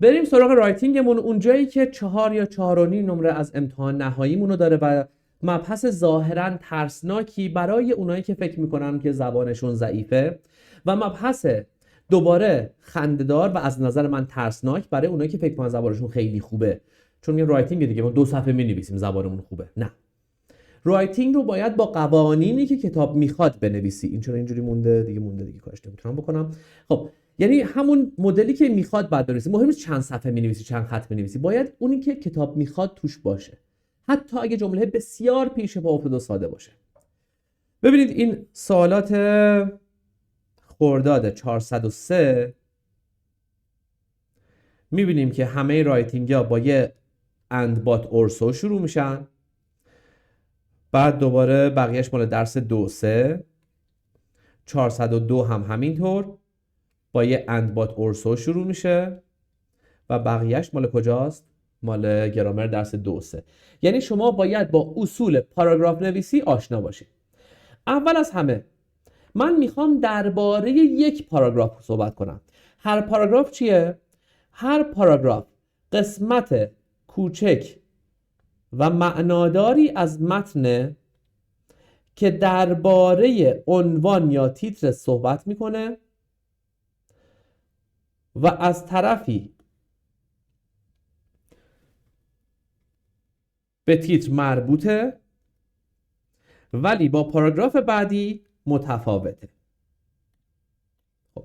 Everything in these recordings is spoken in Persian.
بریم سراغ رایتینگمون، اونجایی که 4 یا 4.5 نمره از امتحان نهاییمونو داره و مبحث ظاهرا ترسناکی برای اونایی که فکر میکنن که زبانشون ضعیفه و مبحث دوباره خنده‌دار و از نظر من ترسناک برای اونایی که فکر میکنن زبانشون خیلی خوبه. چون یه رایتینگ دیگه ما 2 صفحه می‌نویسیم زبانمون خوبه، نه. رایتینگ رو باید با قوانینی که کتاب میخواد بنویسی. این چرا اینجوری مونده دیگه کارش نمیتونم بکنم. خب یعنی همون مدلی که میخواد بعد بنویسی. مهم نیست چند صفحه مینویسی، چند خط مینویسی، باید اونی که کتاب میخواد توش باشه، حتی اگه جمله بسیار پیش پا افتاده و ساده باشه. ببینید این سوالات خرداد 403 میبینیم که همه رایتینگ ها با یه and but also شروع میشن. بعد دوباره بقیهش مال درس 2-3. 402 هم همینطور با یه and but also شروع میشه و بقیهش مال کجاست؟ مال گرامر درس 2-3. یعنی شما باید با اصول پاراگراف نویسی آشنا باشید. اول از همه من میخوام درباره یک پاراگراف صحبت کنم. هر پاراگراف چیه؟ هر پاراگراف قسمت کوچک و معناداری از متن که درباره عنوان یا تیتر صحبت میکنه و از طرفی به تیتر مربوطه ولی با پاراگراف بعدی متفاوته. خب.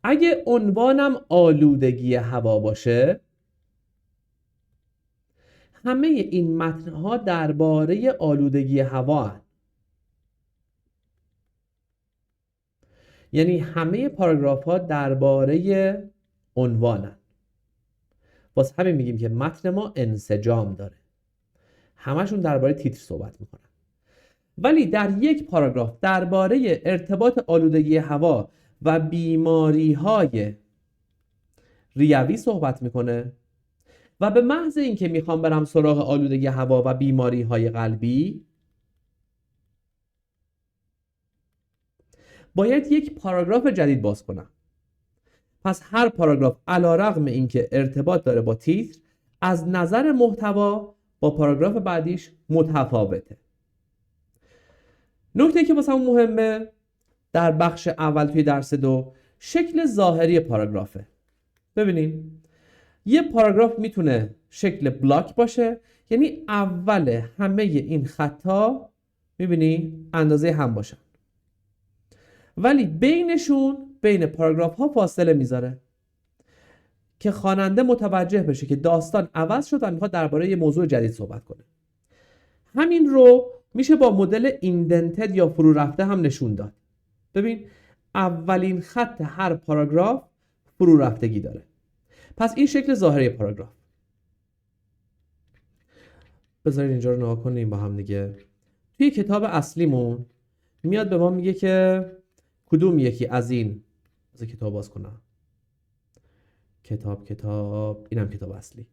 اگه عنوانم آلودگی هوا باشه، همه این متنها درباره آلودگی هوا هست. یعنی همه پاراگراف ها درباره عنوانن. واسه همین میگیم که متن ما انسجام داره. همشون درباره تیتر صحبت میکنن. ولی در یک پاراگراف درباره ارتباط آلودگی هوا و بیماری های ریوی صحبت میکنه و به محض اینکه میخوام برم سراغ آلودگی هوا و بیماری های قلبی، باید یک پاراگراف جدید باز کنم. پس هر پاراگراف علیرغم اینکه ارتباط داره با تیتر، از نظر محتوا با پاراگراف بعدیش متفاوته. نکته که واسه مهمه در بخش اول توی درس 2 شکل ظاهری پاراگرافه. ببینیم یه پاراگراف میتونه شکل بلاک باشه، یعنی اول همه این خطا میبینی اندازه هم باشن، ولی بینشون بین پاراگراف ها فاصله میذاره که خواننده متوجه بشه که داستان عوض شد و میخواد درباره یه موضوع جدید صحبت کنه. همین رو میشه با مدل ایندنتد یا فرو رفته هم نشون داد. ببین اولین خط هر پاراگراف فرو رفتگی داره. پس این شکل ظاهری پاراگراف. بذارید اینجا رو نگاه کنیم با هم دیگه. توی کتاب اصلیمون میاد به ما میگه که کدوم یکی از این، بذار کتاب باز کنم، کتاب اینم کتاب اصلی.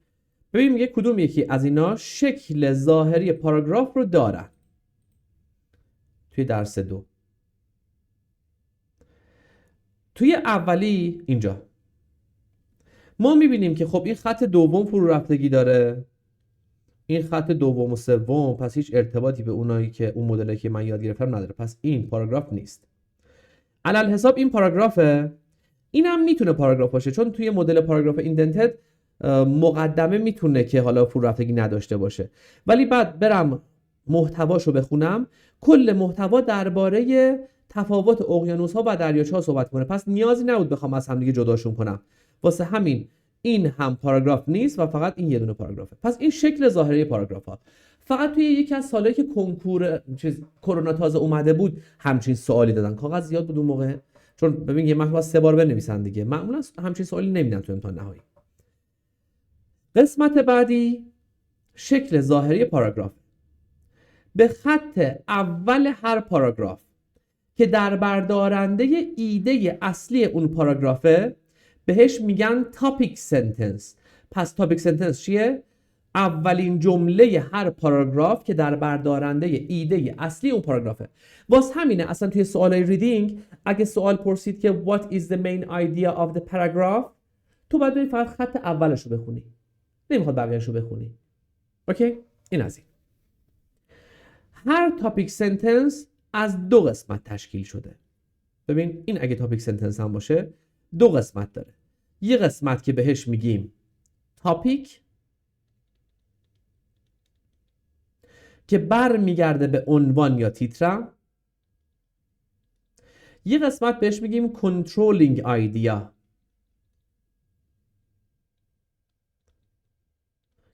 ببین میگه کدوم یکی از اینا شکل ظاهری پاراگراف رو دارن. توی درس 2 توی اولی اینجا ما میبینیم که خب این خط دوم فرو رفتگی داره، این خط دوم و سوم، پس هیچ ارتباطی به اونایی که اون مدلی که من یاد گرفتم نداره. پس این پاراگراف نیست. علل حساب این پاراگرافه. اینم میتونه پاراگراف باشه چون توی مدل پاراگراف ایندنتد مقدمه میتونه که حالا فرو رفتگی نداشته باشه، ولی بعد برم محتواشو بخونم کل محتوا درباره تفاوت اقیانوس‌ها و دریاچه‌ها صحبت کنه. پس نیازی نبود بخوام از هم دیگه جداشون کنم. واسه همین این هم پاراگراف نیست و فقط این یه دونه پاراگرافه. پس این شکل ظاهری پاراگراف ها. فقط توی یکی از سالایی که کنکور کرونا تازه اومده بود همچین سوالی دادن. کاغذ زیاد بود اون موقع، چون ببین یه متن 3 بار بنویسن دیگه، معمولا همچین سوالی نمیدن تو امتحان نهایی. قسمت بعدی شکل ظاهری پاراگراف. به خط اول هر پاراگراف که در بردارنده ایده اصلی اون پاراگرافه بهش میگن تاپیک سنتنس. پس تاپیک سنتنس چیه؟ اولین جمله هر پاراگراف که در بردارنده ایده اصلی اون پاراگرافه. واسه همینه اصلا توی سوالای ریدینگ اگه سوال پرسید که what is the main idea of the paragraph، تو باید بری فقط خط اولش رو بخونی، نمیخواد بقیه‌اش رو بخونی. اوکی؟ این از این. هر تاپیک سنتنس از 2 قسمت تشکیل شده. ببین این اگه تاپیک سنتنس هم باشه 2 قسمت داره. یه قسمت که بهش میگیم تاپیک که بر میگرده به عنوان یا تیتر. یه قسمت بهش میگیم کنترلینگ آیدیا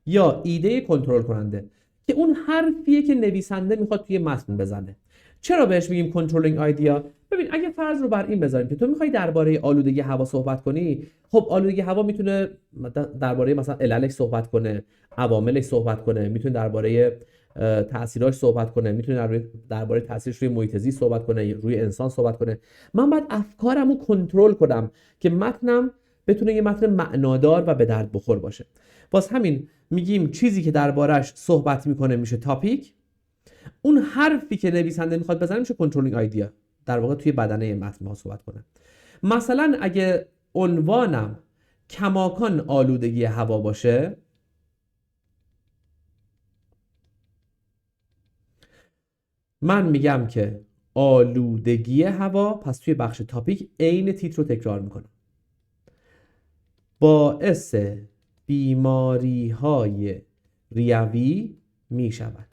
یا ایده کنترل کننده، که اون حرفیه که نویسنده میخواد توی متن بزنه. چرا بهش میگیم کنترلینگ آیدیا؟ ببین اگه فرض رو بر این بذاریم که تو میخوای درباره آلودگی هوا صحبت کنی، خب آلودگی هوا میتونه درباره مثلا عللش صحبت کنه، عواملش صحبت کنه، میتونه درباره تاثیراش صحبت کنه، میتونه درباره تاثیرش روی محیط زیست صحبت کنه، روی انسان صحبت کنه. من باید افکارمو کنترل کنم که متنم بتونه یه متن معنادار و به درد بخور باشه. واسه همین میگیم چیزی که دربارش صحبت میکنه میشه تاپیک، اون حرفی که نویسنده میخواد بزنه میشه کنترلینگ آیدیا، در واقع توی بدنه متن ما صحبت کنه. مثلا اگه عنوانم کماکان آلودگی هوا باشه، من میگم که آلودگی هوا، پس توی بخش تاپیک عین تیتر رو تکرار میکنم، باعث بیماری های ریوی می شود.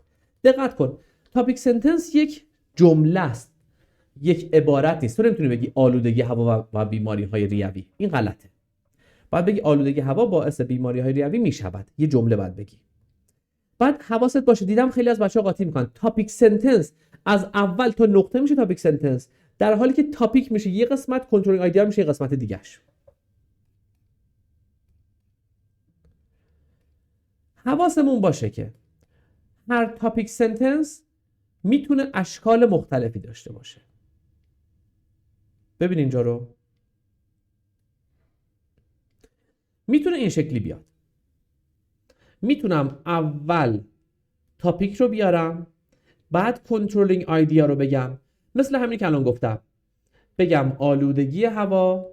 دقت کن، تاپیک سنتنس یک جمله است، یک عبارت نیست. تو نمیتونی بگی آلودگی هوا و بیماری های ریوی، این غلطه. باید بگی آلودگی هوا باعث بیماری های ریوی می شود، یه جمله باید بگی. بعد حواست باشه، دیدم خیلی از بچه‌ها قاطی میکنن، تاپیک سنتنس از اول تا نقطه میشه تاپیک سنتنس، در حالی که تاپیک میشه یه قسمت، کنترلینگ آیدیا میشه یه قسمت دیگه‌اش. حواسمون باشه که هر تاپیک سنتنس میتونه اشکال مختلفی داشته باشه. ببین اینجا رو، میتونه این شکلی بیاد. میتونم اول تاپیک رو بیارم، بعد کنترلینگ آیدیا رو بگم، مثل همین که الان گفتم، بگم آلودگی هوا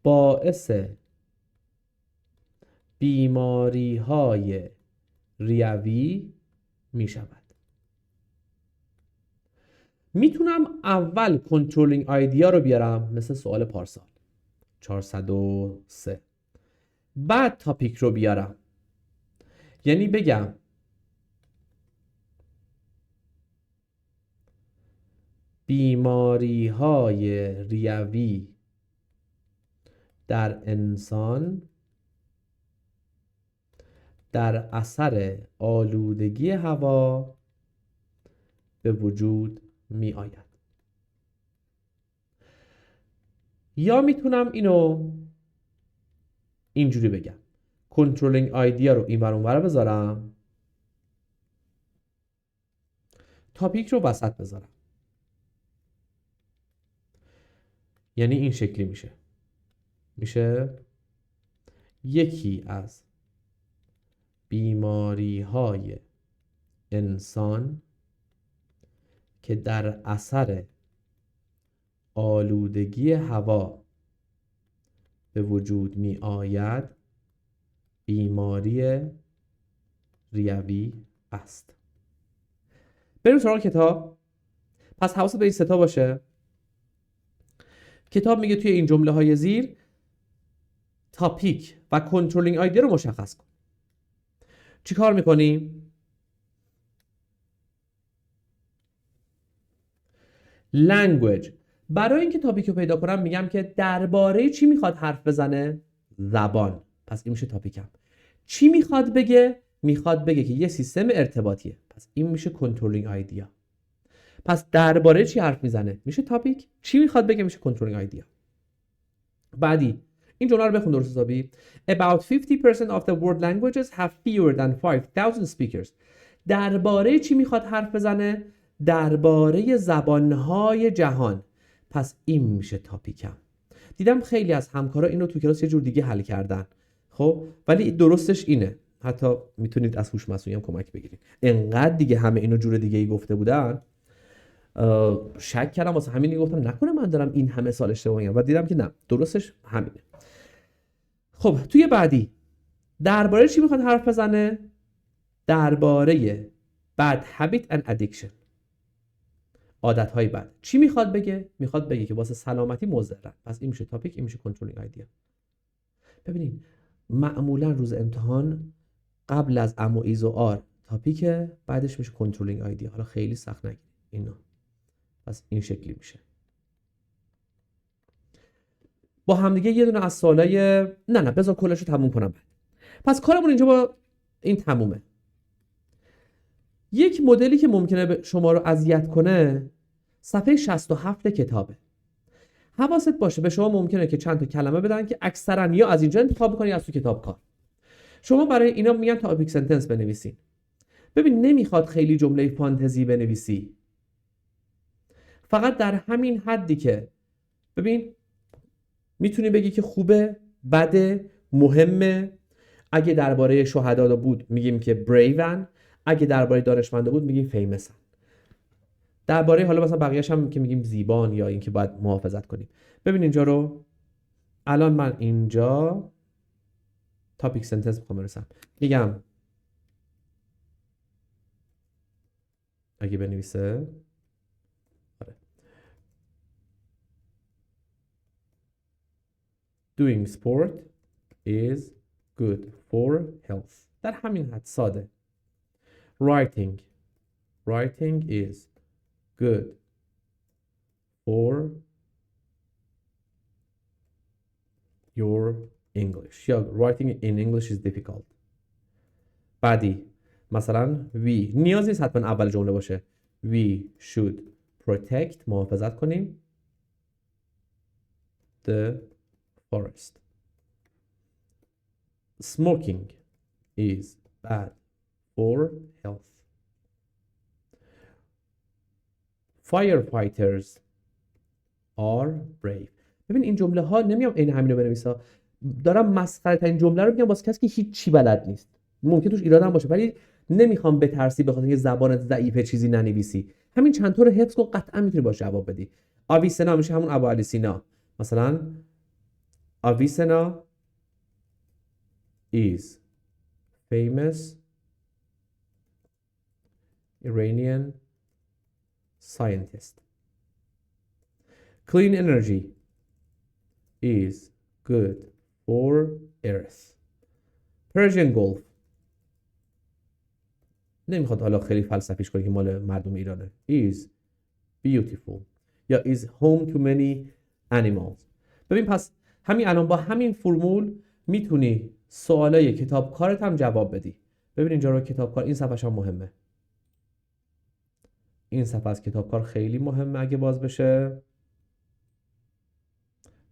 باعث بیماری های ریوی می شود. میتونم اول کنترلینگ آیدیا رو بیارم، مثل سوال پارسال 403، بعد تاپیک رو بیارم، یعنی بگم بیماری های ریوی در انسان در اثر آلودگی هوا به وجود می آید. یا میتونم اینو اینجوری بگم، کنترلینگ آیدیا رو این ور اون ور بذارم، تاپیک رو وسط بذارم، یعنی این شکلی میشه یکی از بیماری های انسان که در اثر آلودگی هوا به وجود می آید بیماری ریوی است. بریم سراغ کتاب. پس حواست به این ستا باشه. کتاب میگه توی این جمله های زیر تاپیک و کنترلینگ آیدیا رو مشخص کن. چی کار میکنیم؟ لنگویج. برای اینکه تاپیک رو پیدا کنم میگم که درباره چی میخواد حرف بزنه؟ زبان. پس این میشه تاپیکم. چی میخواد بگه؟ میخواد بگه که یه سیستم ارتباطیه، پس این میشه کنترلینگ آیدیا. پس درباره چی حرف میزنه؟ میشه تاپیک. چی میخواد بگه؟ میشه کنترلینگ آیدیا. بعدی این جمله رو بخون درست حسابی. About 50% of the world languages have fewer than 5,000 speakers. درباره چی میخواد حرف بزنه؟ درباره زبانهای جهان. پس این میشه تاپیکم. دیدم خیلی از همکارا اینو تو کلاس یه جور دیگه حل کردن، خب ولی درستش اینه. حتی میتونید از هوش مصنوعی هم کمک بگیرید. انقدر دیگه همه اینو جور دیگه ای گفته بودن شک کردم، واسه همین گفتم نکنه من دارم این همه سال اشتباه میگم و دیدم که نه، درستش همینه. خب توی بعدی درباره چی میخواد حرف بزنه؟ درباره bad habit and addiction، عادت‌های بد. چی میخواد بگه؟ میخواد بگه که واسه سلامتی مضرن. پس این میشه تاپیک، این میشه کنترلینگ آیدیا. ببینید معمولا روز امتحان قبل از ام و ایز و آر تاپیک، بعدش میشه کنترلینگ آیدیا. حالا خیلی سخت نگیرید اینا. پس این شکلی میشه. با همدیگه یه دونه از سوالای نه بذار کلاشو تموم کنم. پس کارمون اینجا با این تمومه. یک مدلی که ممکنه شما رو اذیت کنه صفحه 67 کتابه. حواست باشه به شما ممکنه که چند تا کلمه بدن که اکثرا یا از اینجا انتخاب کنی یا از تو کتاب کار. شما برای اینا میگن تاپیک سنتنس بنویسین. ببین نمیخواد خیلی جمله فانتزی بنویسی. فقط در همین حدی که ببین میتونی بگی که خوبه، بده، مهمه. اگه درباره شهدا بود میگیم که بریون، اگه درباره دانشمندا بود میگیم فیمسن. درباره حالا مثلا بقیه‌اش هم که میگیم زیبان یا اینکه باید محافظت کنیم. ببین اینجا رو الان من اینجا تاپیک سنتنس میخوام برسم. میگم اگه بنویسه doing sport is good for health. در همین حد ساده. Writing is good for your English. یا writing in English is difficult. بعدی مثلا we نیاز نیست حتما اول جمله باشه. We should protect، محافظت کنیم the forest. Smoking is bad for health. Firefighters are brave. ببین این جمله ها نمیام این همین رو بنویسم، دارم مسخره ترین جمله رو میگم واسه کسی که هیچ چی بلد نیست. ممکن توش ایراد هم باشه ولی نمیخوام بترسی بخاطر اینکه زبانت ضعیفه چیزی ننویسی. همین چند تا رو حفظ کن، قطعا میتونی باش جواب بدی. آویسنا میشه همون ابو علی سینا. مثلا آویسنا is famous Iranian scientist. Clean energy is good for earth. Persian Gulf نمیخواد حالا خیلی فلسفیش کنی که مال مردم ایرانه. Is beautiful یا is home to many animals. ببین پس همین الان با همین فرمول میتونی سوالای کتاب کارت هم جواب بدی. ببین اینجا رو کتاب کار، این صفحه هم مهمه. این صفحه از کتاب کار خیلی مهمه اگه باز بشه.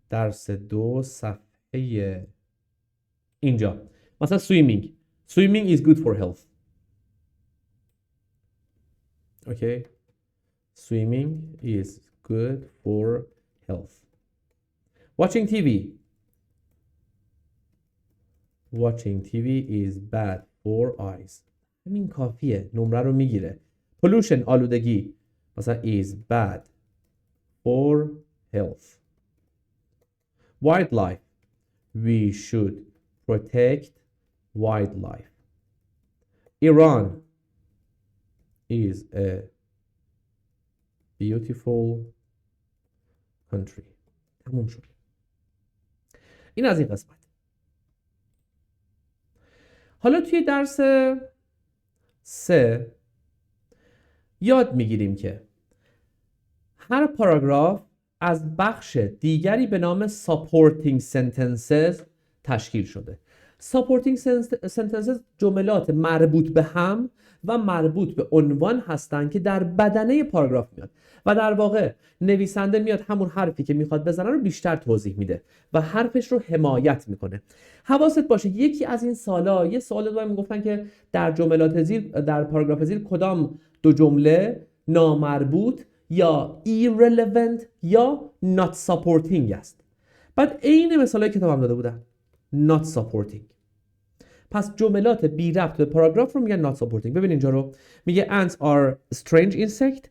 درس 2 صفحه اینجا مثلا swimming is good for health. Okay, swimming is good for health. Watching TV is bad for eyes. همین کافیه، نمره رو میگیره. Pollution آلودگی مثلا is bad for health. Wildlife we should protect wildlife. Iran is a beautiful country. تموم شد. این از این قسمت. حالا توی درس 3 یاد میگیریم که هر پاراگراف از بخش دیگری به نام supporting sentences تشکیل شده. supporting sentences جملات مربوط به هم و مربوط به عنوان هستند که در بدنه پاراگراف میاد و در واقع نویسنده میاد همون حرفی که میخواد بزنه رو بیشتر توضیح میده و حرفش رو حمایت میکنه. حواست باشه یکی از این سالا یه سوال دادن میگفتن که در جملات زیر در پاراگراف زیر کدام دو جمله نامربوط یا irrelevant یا not supporting است. بعد عین مثالای کتاب هم داده بودن not supporting. پس جملات بی ربط به پاراگراف رو میگن not supporting. ببین اینجا رو میگه ants are strange insect.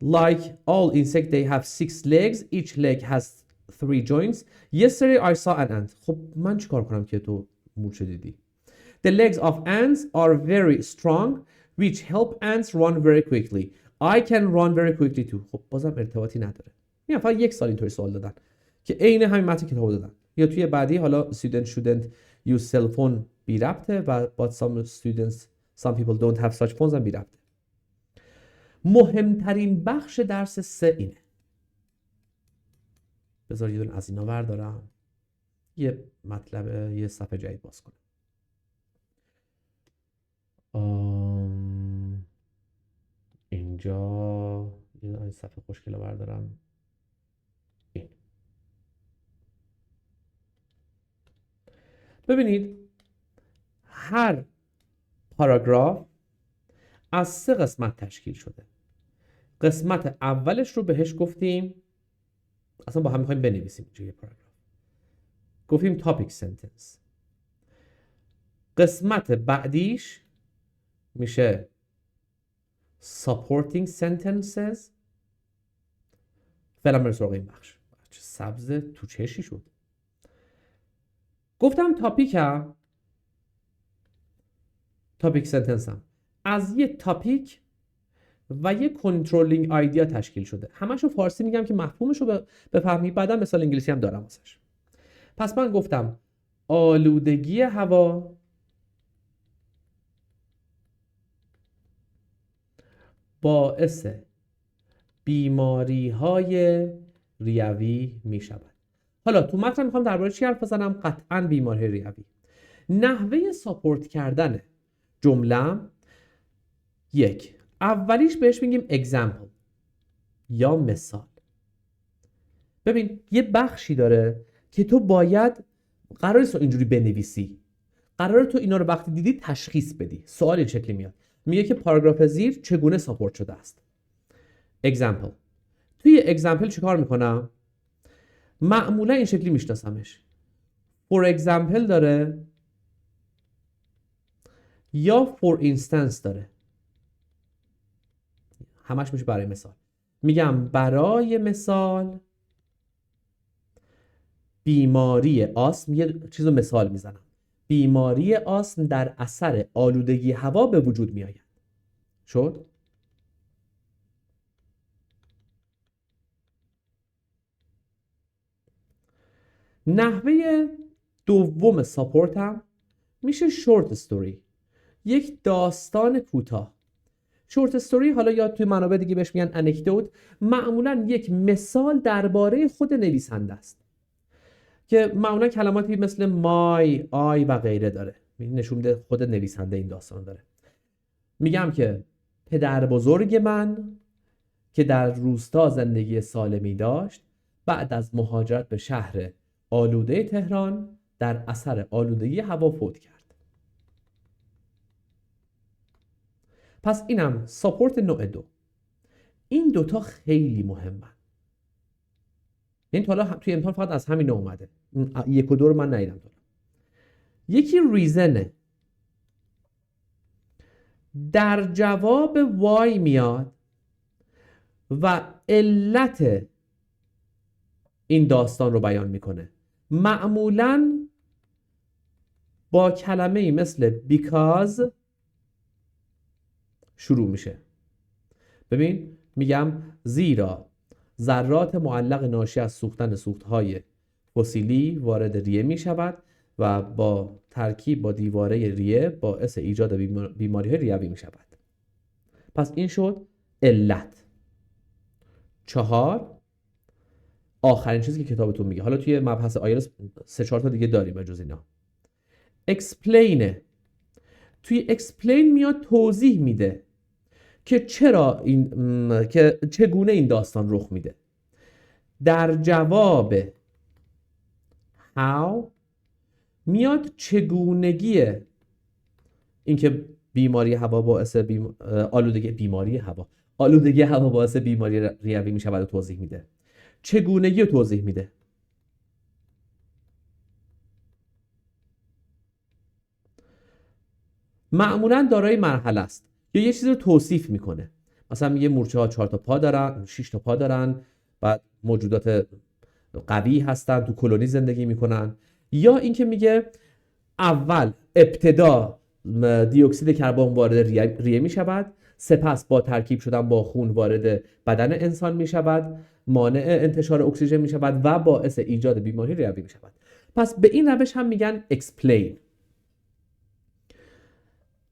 Like all insects, they have 6 legs. Each leg has 3 joints. Yesterday I saw an ant. خب من چیکار کنم که تو مورچه دیدی؟ The legs of ants are very strong, which help ants run very quickly. I can run very quickly too. خب بازم ارتباطی نداره. میگم فقط یک سال اینطوری سوال دادن که عین همین متن کتاب دادن. یا توی بعدی حالا student shouldn't use cell phone بی ربطه و but some people don't have such phones هم بی ربطه. مهمترین بخش درس 3 اینه. بذار یه دونه از اینا بردارم. یه مطلب یه صفحه جدید باز کنم. اینجا یه دونه صفحه خوشگله بردارم. این. ببینید هر پاراگراف از 3 قسمت تشکیل شده. قسمت اولش رو بهش گفتیم اصلا با هم میخوایم بنویسیم توی پاراگراف. گفتیم topic sentence. قسمت بعدیش میشه supporting sentences. فعلا بریم سراغ این بخش. چه سبز تو چشی شد. گفتم topic sentence هم از یه تاپیک و یه کنترلینگ آیدیا تشکیل شده. همشو فارسی میگم که مفهومش رو بفهمی. بعدا مثال انگلیسی هم دارم واسش. پس من گفتم آلودگی هوا باعث بیماری های ریوی می شود. حالا تو متن میخوام درباره چی حرف بزنم؟ قطعاً بیماری ریوی. نحوه ساپورت کردن جمله یک، اولیش بهش میگیم example یا مثال. ببین یه بخشی داره که تو باید قرار نیست اینجوری بنویسی. قراره تو اینا رو وقتی دیدی تشخیص بدی. سوال این شکلی میاد. میگه که پاراگراف زیر چگونه ساپورت شده است. example. توی example چیکار میکنم؟ معمولا این شکلی میشناسمش. for example داره یا for instance داره. همش میشه برای مثال. میگم برای مثال بیماری آسم، یه چیز رو مثال میزنم. بیماری آسم در اثر آلودگی هوا به وجود می آید. شد؟ نحوه دوم ساپورت هم میشه شورت استوری. یک داستان کوتاه. شورت استوری حالا یا توی منابع دیگه بهش میگن انکدوت، معمولا یک مثال درباره خود نویسنده است که معمولا کلماتی مثل مای، آی و غیره داره. نشون میده خود نویسنده این داستان داره. میگم که پدر بزرگ من که در روستا زندگی سالمی داشت بعد از مهاجرت به شهر آلوده تهران در اثر آلودگی هوا فوت کرد. پس اینم ساپورت نوع 2. این دوتا خیلی مهمن. یعنی تا حالا توی امتحان فقط از همین اومده. 1 و 2 رو من ندیدم. یکی ریزنه. در جواب وای میاد و علت این داستان رو بیان میکنه. معمولاً با کلمه‌ای مثل because شروع میشه. ببین میگم زیرا ذرات معلق ناشی از سوختن سوختهای فسیلی وارد ریه میشود و با ترکیب با دیواره ریه باعث ایجاد بیماری ریوی میشود. پس این شد علت. 4 آخرین چیزی که کتابتون میگه. حالا توی مبحث آیلتس 3-4 تا دیگه داریم به جز اینا. explain. توی explain میاد توضیح میده که چرا که چگونه این داستان رخ میده. در جواب how میاد چگونگی اینکه بیماری هوا باعث آلودگی هوا باعث بیماری ریوی میشه و توضیح میده. چگونگی رو توضیح میده. معمولا دارای مرحله است یا یه چیزی رو توصیف میکنه. مثلا میگه مورچه ها 4 تا پا دارن، 6 تا پا دارن، بعد موجودات قوی هستن، تو کلونی زندگی میکنن. یا اینکه میگه اول ابتدا دی اکسید کربن وارد ریه می شود، سپس با ترکیب شدن با خون وارد بدن انسان می شود، مانع انتشار اکسیژن می شود و باعث ایجاد بیماری ریوی می شود. پس به این روش هم میگن explain.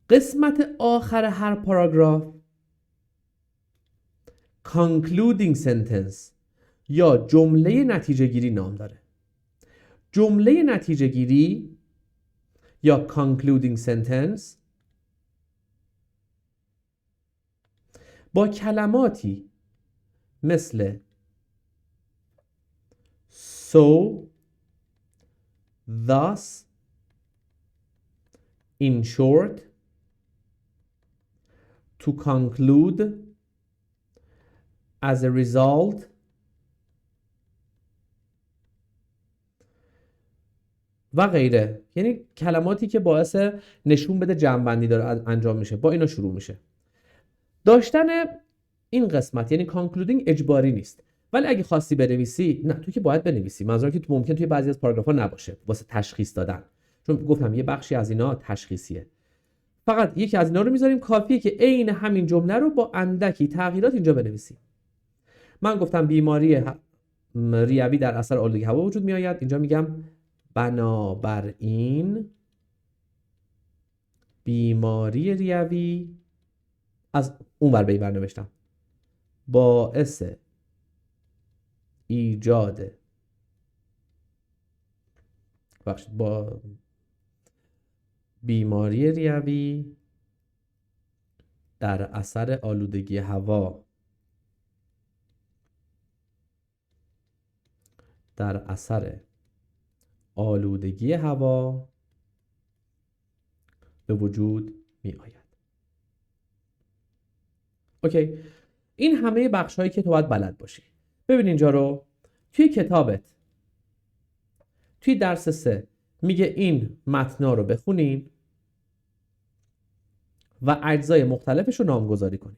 قسمت آخر هر پاراگراف concluding sentence یا جمله نتیجه گیری نام داره. جمله نتیجه گیری یا concluding sentence با کلماتی مثل so, thus, in short, to conclude, as a result و غیره، یعنی کلماتی که باعث نشون بده جمع‌بندی داره انجام میشه، با اینا شروع میشه. داشتن این قسمت یعنی concluding اجباری نیست، ولی اگه خواستی بنویسی، نه تو که باید بنویسی، منظورم که تو ممکن توی بعضی از پاراگراف‌ها نباشه واسه تشخیص دادن، چون گفتم یه بخشی از اینا تشخیصیه. فقط یکی از اینا رو میذاریم، کافیه که عین همین جمله رو با اندکی تغییرات اینجا بنویسی. من گفتم بیماری ریوی در اثر آلودگی هوا وجود میآید، اینجا میگم بنابراین بیماری ریوی، از اون ور به این ور نوشتم، باعث ایجاد با بیماری ریوی در اثر آلودگی هوا به وجود می آید. اوکی، این همه بخش هایی که تو باید بلد باشی. ببین اینجا رو توی کتابت توی درس 3 میگه این متنا رو بخونین و اجزای مختلفش رو نامگذاری کنید.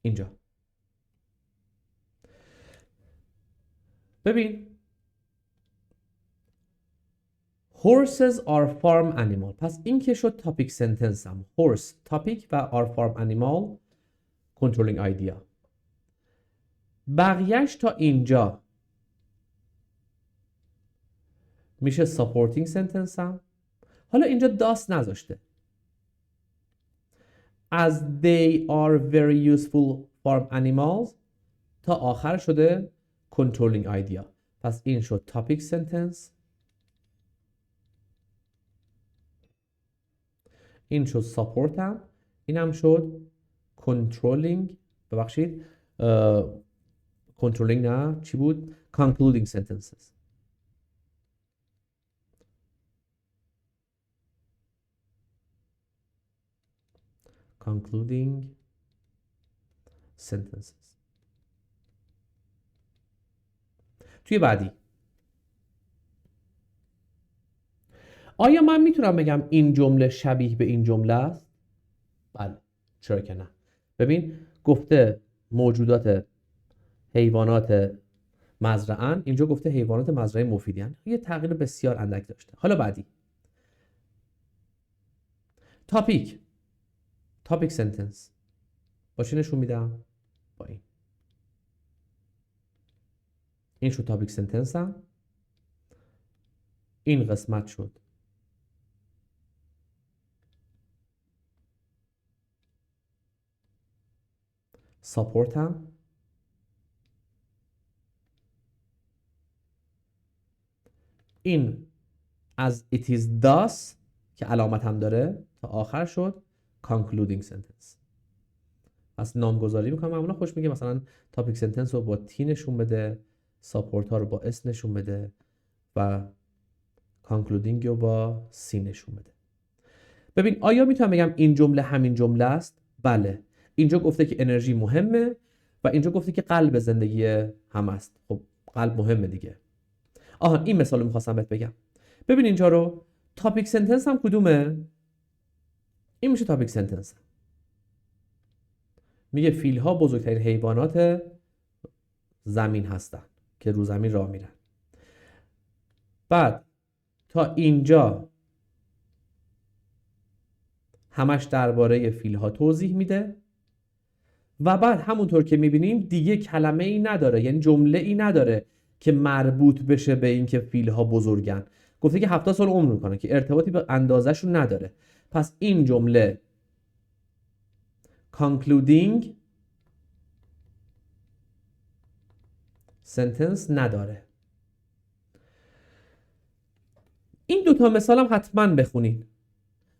اینجا ببین horses are farm animal. پس این که شد topic sentence هم. horse topic و are farm animal controlling idea. بقیهش تا اینجا میشه supporting sentence هم. حالا اینجا داست نذاشته. As they are very useful farm animals تا آخر شده controlling idea. پس این شد topic sentence. این شد support هم. این هم شد controlling، ببخشید controlling نه چی بود؟ concluding sentences. concluding sentences. توی بعدی آیا من میتونم بگم این جمله شبیه به این جمله است؟ بله، چرا که نه. ببین گفته موجودات حیوانات مزرعه‌اند، اینجا گفته حیوانات مزرعه مفیدین. یه تغییر بسیار اندک داشته. حالا بعدی topic sentence با چی نشون میدم؟ با این شد topic sentence هم. این قسمت شد support هم. این as it is thus که علامت هم داره تا آخر شد concluding sentence. پس نامگذاری میکنم. معمولا خوش میگه مثلا topic sentence رو با تی نشون بده، support ها رو با اس نشون بده و concluding رو با سی نشون بده. ببین آیا میتونم بگم این جمله همین جمله است؟ بله. اینجا گفته که انرژی مهمه و اینجا گفته که قلب زندگی هم است. خب قلب مهمه دیگه. این مثال رو میخواستم بهت بگم. ببین اینجا رو topic sentence هم کدومه؟ این میشه topic sentence. میگه فیل ها بزرگترین حیوانات زمین هستن که رو زمین راه میرن. بعد تا اینجا همش درباره فیل ها توضیح میده و بعد همونطور که میبینیم دیگه کلمه ای نداره، یعنی جمله ای نداره که مربوط بشه به این که فیل ها بزرگن. گفته که 70 سال عمر میکنن که ارتباطی به اندازهشون نداره. پس این جمله concluding sentence نداره. این دوتا مثال هم حتما بخونین.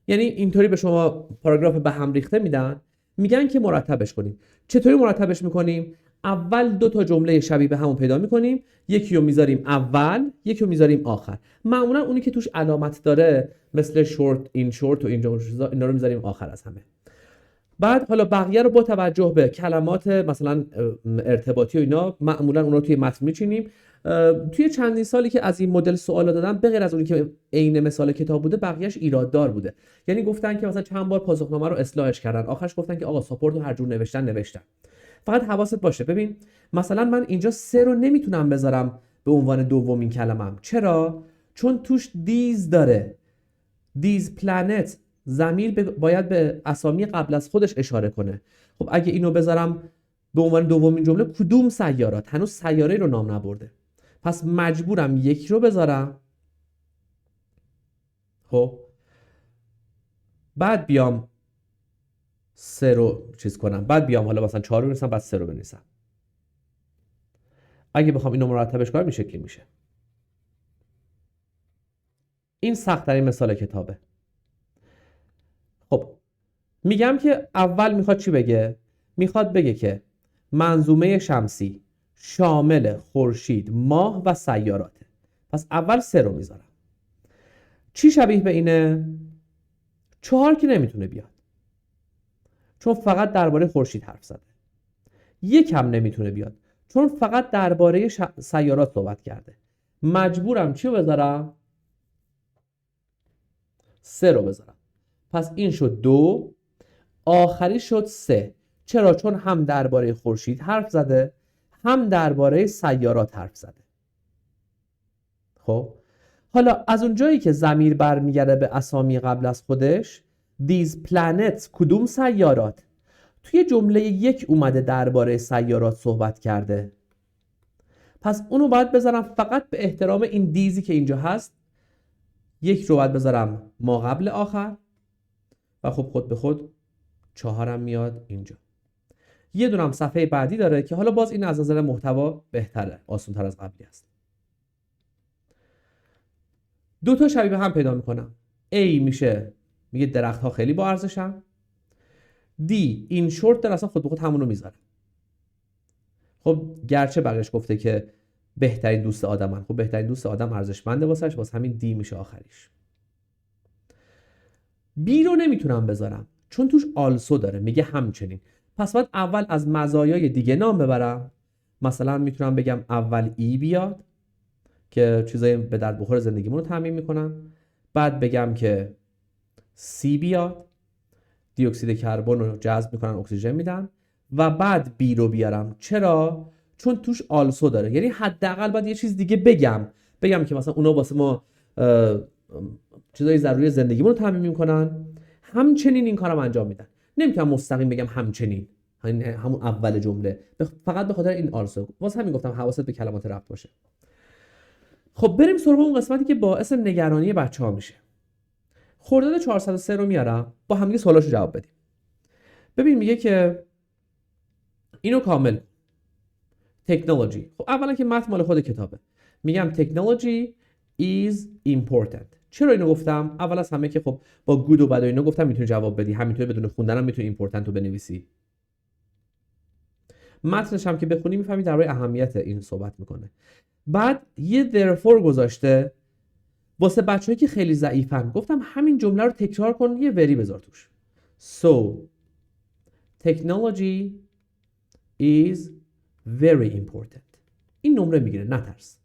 یعنی اینطوری به شما پاراگراف به هم ریخته میدن، میگن که مرتبش کنیم. چطوری مرتبش میکنیم؟ اول دو تا جمله شبیه به همون پیدا میکنیم، یکی رو میذاریم اول، یکی رو میذاریم آخر. معمولا اونی که توش علامت داره مثل شورت، این شورت و این چیزا، اینا رو میذاریم آخر از همه. بعد حالا بقیه رو با توجه به کلمات مثلا ارتباطی و اینا معمولا اونا رو توی متن میچینیم. توی چندین سالی که از این مدل سوالا دادن، به غیر از اونی که عین مثال کتاب بوده، بقیه‌اش ایراددار بوده. یعنی گفتن که مثلا چند بار پاسخنامه رو اصلاحش کردن، آخرش گفتن که آقا ساپورت رو هر جور نوشتن. فقط حواست باشه. ببین مثلا من اینجا سه رو نمیتونم بذارم به عنوان دومین کلمم. چرا؟ چون توش دیز داره. دیز پلنت، ضمیر باید به اسامی قبل از خودش اشاره کنه. خب اگه اینو بذارم به عنوان دومین جمله، کدوم سیارات؟ هنوز سیاره رو نام نبرده. پس مجبورم یک رو بذارم، خب بعد بیام سه رو چیز کنم، بعد بیام حالا مثلا 4 رو بنویسم، بعد 3 رو بنویسم. اگه بخوام اینو مرتبش کنم این شکلی میشه. این سخت‌ترین مثال کتابه. خب میگم که اول میخواد چی بگه؟ میخواد بگه که منظومه شمسی شامل خورشید، ماه و سیاراته. پس اول 3 رو میذارم. چی شبیه به اینه؟ 4 که نمیتونه بیاد، چون فقط درباره خورشید حرف زده. 1 هم نمیتونه بیاد، چون فقط درباره سیارات صحبت کرده. مجبورم چی رو بذارم؟ 3 رو بذارم. پس این شد 2، آخری شد 3. چرا؟ چون هم درباره خورشید حرف زده، هم درباره سیارات حرف زده. خب حالا از اونجایی که ضمیر برمیگرده به اسامی قبل از خودش، these planets کدوم سیارات؟ توی جمله 1 اومده درباره سیارات صحبت کرده. پس اونو باید بذارم فقط به احترام این دیزی که اینجا هست. 1 رو باید بذارم ما قبل آخر و خب خود به خود 4 هم میاد اینجا. یه دونم صفحه بعدی داره که حالا باز این از نظر محتوا بهتره، آسان‌تر از قبلی است. 2 تا شبیه به هم پیدا میکنم. A میشه، میگه درخت ها خیلی با ارزشن. D این شورت داره، اصلا خود به خود همونو میذاره. خب گرچه بقیش گفته که بهترین دوست آدمن، خب بهترین دوست آدم ارزشمنده واسش، واسه همین دی میشه آخریش. بی رو نمیتونم بذارم چون توش آلسو داره، میگه همچنین. پس باید اول از مزایای دیگه نام ببرم. مثلا میتونم بگم اول ای بیاد که چیزای به درد بخور زندگیمون رو تامین میکنن، بعد بگم که سی بیاد، دی اکسید کربن رو جذب میکنن، اکسیژن میدن، و بعد بی رو بیارم. چرا؟ چون توش آلسو داره. یعنی حداقل باید یه چیز دیگه بگم که مثلا اونا واسه ما چیزای ضروری زندگیمون رو تامین میکنن، همچنین این کارم انجام میدن. نمیتونم مستقیم بگم همچنین، همون اول جمله، فقط به خاطر این آلسو. واسه همین گفتم حواست به کلمات ربط باشه. خب بریم سراغ اون قسمتی که باعث نگرانی بچه‌ها میشه. خرداد 403 رو میارم، با هم دیگه سوالاشو جواب بدیم. ببین میگه که اینو کامل تکنولوژی. خب اولا که متن مال خود کتابه، میگم تکنولوژی is important. چرا اینو گفتم؟ اول از همه که خب با گود و بد و اینو گفتم میتونی جواب بدی، همینطوری بدون خوندن هم میتونی ایمپورتنت رو بنویسی. متنش هم که بخونی میفهمی درباره اهمیت این صحبت میکنه. بعد یه therefore گذاشته واسه بچه‌هایی که خیلی ضعیفن. گفتم همین جمله رو تکرار کن، یه وری بذار توش. So technology is very important. این نمره میگیره، نترس.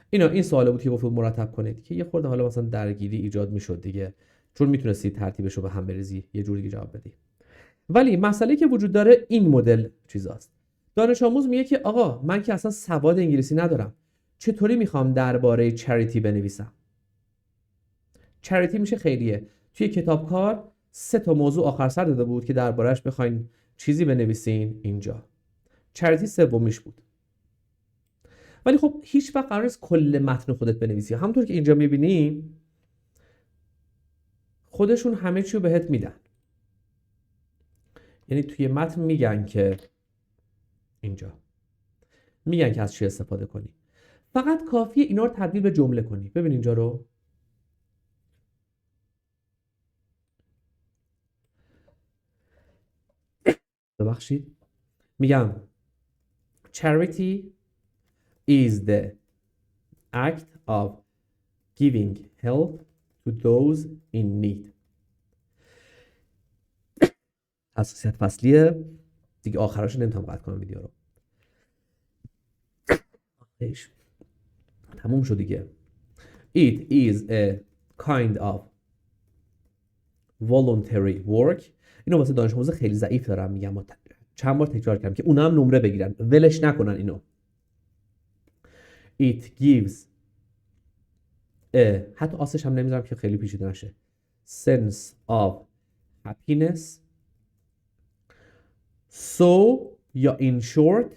این سواله بود که گفتم مرتب کنید که یه خورده حالا مثلا درگیری ایجاد میشد دیگه، چون میتونستی ترتیبش رو به هم بریزی یه جوری جواب بدی. ولی مسئله که وجود داره این مدل چیزاست. دانش آموز میگه که آقا من که اصلا سواد انگلیسی ندارم، چطوری میخوام درباره چریتی بنویسم؟ چریتی میشه خیریه. توی کتاب کار 3 تا موضوع آخر سر داده بود که دربارهش بخواین چیزی بنویسین. اینجا چریتی سومیش بود. ولی خب هیچ وقت قرار نیست کل متن خودت بنویسی. همونطور که اینجا میبینی خودشون همه چی رو بهت میدن. یعنی توی متن میگن که اینجا میگن که از چی استفاده کنی. فقط کافیه اینا رو تبدیل به جمله کنی. ببین اینجا رو. ببخشید. میگم charity is the act of giving help to those in need. حساسیت فصلیه دیگه، آخرش نمیتونم قطع کنم ویدیو رو. تموم شد دیگه. It is a kind of voluntary work. اینو واسه دانش آموز خیلی ضعیف دارم میگم، چند بار تکرار کردم که اونا هم نمره بگیرن، ولش نکنن اینو. It gives a، حتی آسش هم نمیذارم که خیلی پیچیده نشه، sense of happiness. So یا in short،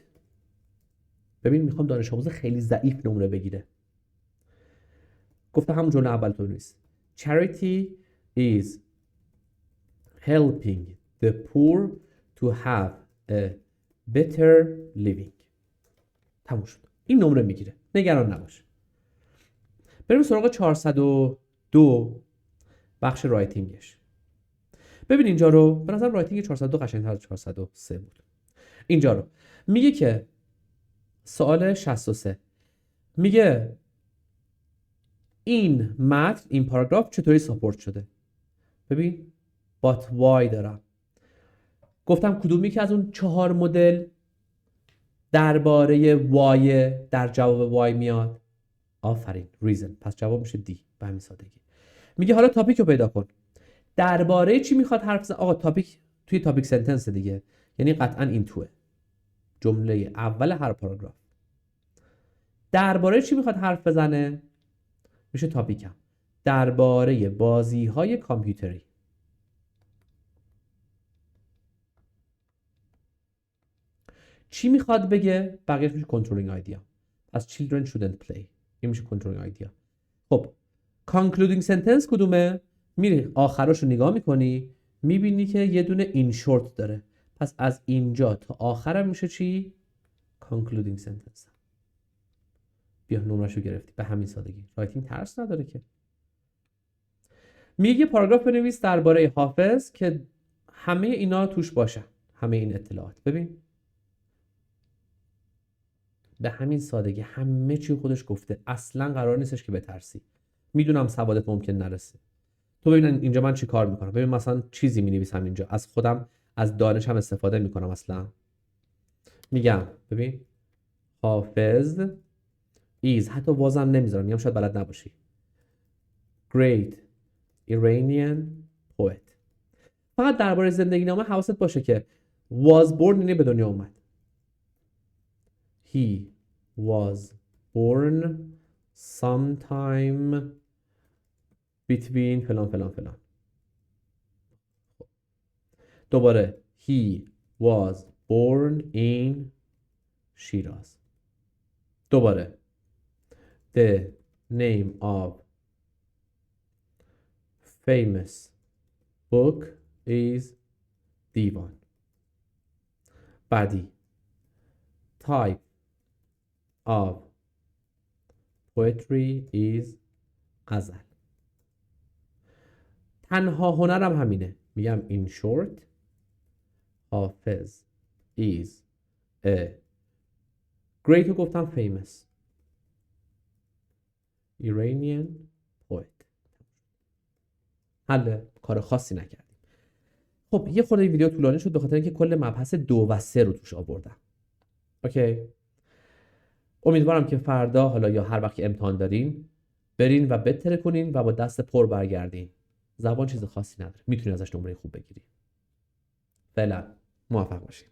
ببین میخوام دانش آموز خیلی ضعیف نمره بگیره. گفتم همون جمله اول تو نیست. Charity is helping the poor to have a better living. تموم شد. این نمره میگیره. نگران نباش. بریم سراغ 402 بخش رایتینگش. ببین اینجا رو، به نظر رایتینگ 402 قشنگ‌تر از 403 بود. اینجا رو میگه که سوال 63 میگه این متن، این پاراگراف چطوری ساپورت شده؟ ببین but why دارم. گفتم کدومی که از اون 4 مدل درباره why در جواب why میاد؟ آفرین، reason. پس جواب میشه دی به همین سادگی. میگه حالا تاپیک رو پیدا کن. درباره چی میخواد حرف بزنه؟ آقا تاپیک توی تاپیک سنتنس دیگه، یعنی قطعا این توه، جمله اول هر پاراگراف. درباره چی میخواد حرف بزنه؟ میشه تاپیکم. درباره بازی‌های کامپیوتری. چی میخواد بگه؟ بقیه‌اش میشه controlling idea. پس children shouldn't play. این میشه controlling idea. خب concluding sentence کدومه؟ میری آخراشو نگاه میکنی، میبینی که یه دونه in short داره. پس از اینجا تا آخرم میشه چی؟ concluding sentence. بیا نمرشو گرفتی به همین سادگی. رایتینگ ترس نداره که. میگه یه پاراگراف بنویس درباره حافظ که همه اینا توش باشه، همه این اطلاعات. ببین به همین سادگی همه چی خودش گفته. اصلا قرار نیستش که بترسی. میدونم سوادت ممکن نرسه. تو ببین اینجا من چی کار میکنم. ببین مثلا چیزی مینویسم اینجا، از خودم از دانشم استفاده میکنم. اصلا میگم ببین حافظ is، حتی وازم نمیذارم، میگم شاید بلد نباشی، great Iranian poet. فقط درباره زندگی نامه حواست باشه که was born اینه به دنیا اومد. He was born sometime between فلان فلان فلان. دوباره he was born in Shiraz. دوباره the name of famous book is Divan. بعدی type of poetry is غزل. تنها هنرم همینه. میگم in short حافظ is a great، گفتم famous Iranian poet. حل، کار خاصی نکردیم. خب یه خورده ویدیو طولانی شد به خاطر اینکه کل مبحث 2 و 3 رو توش آوردم. اوکی. امیدوارم که فردا حالا یا هر وقت که امتحان دارین برین و بتره کنین و با دست پر برگردین. زبان چیز خاصی نداره، میتونی ازش نمره خوب بگیری. فعلا موفق باشی.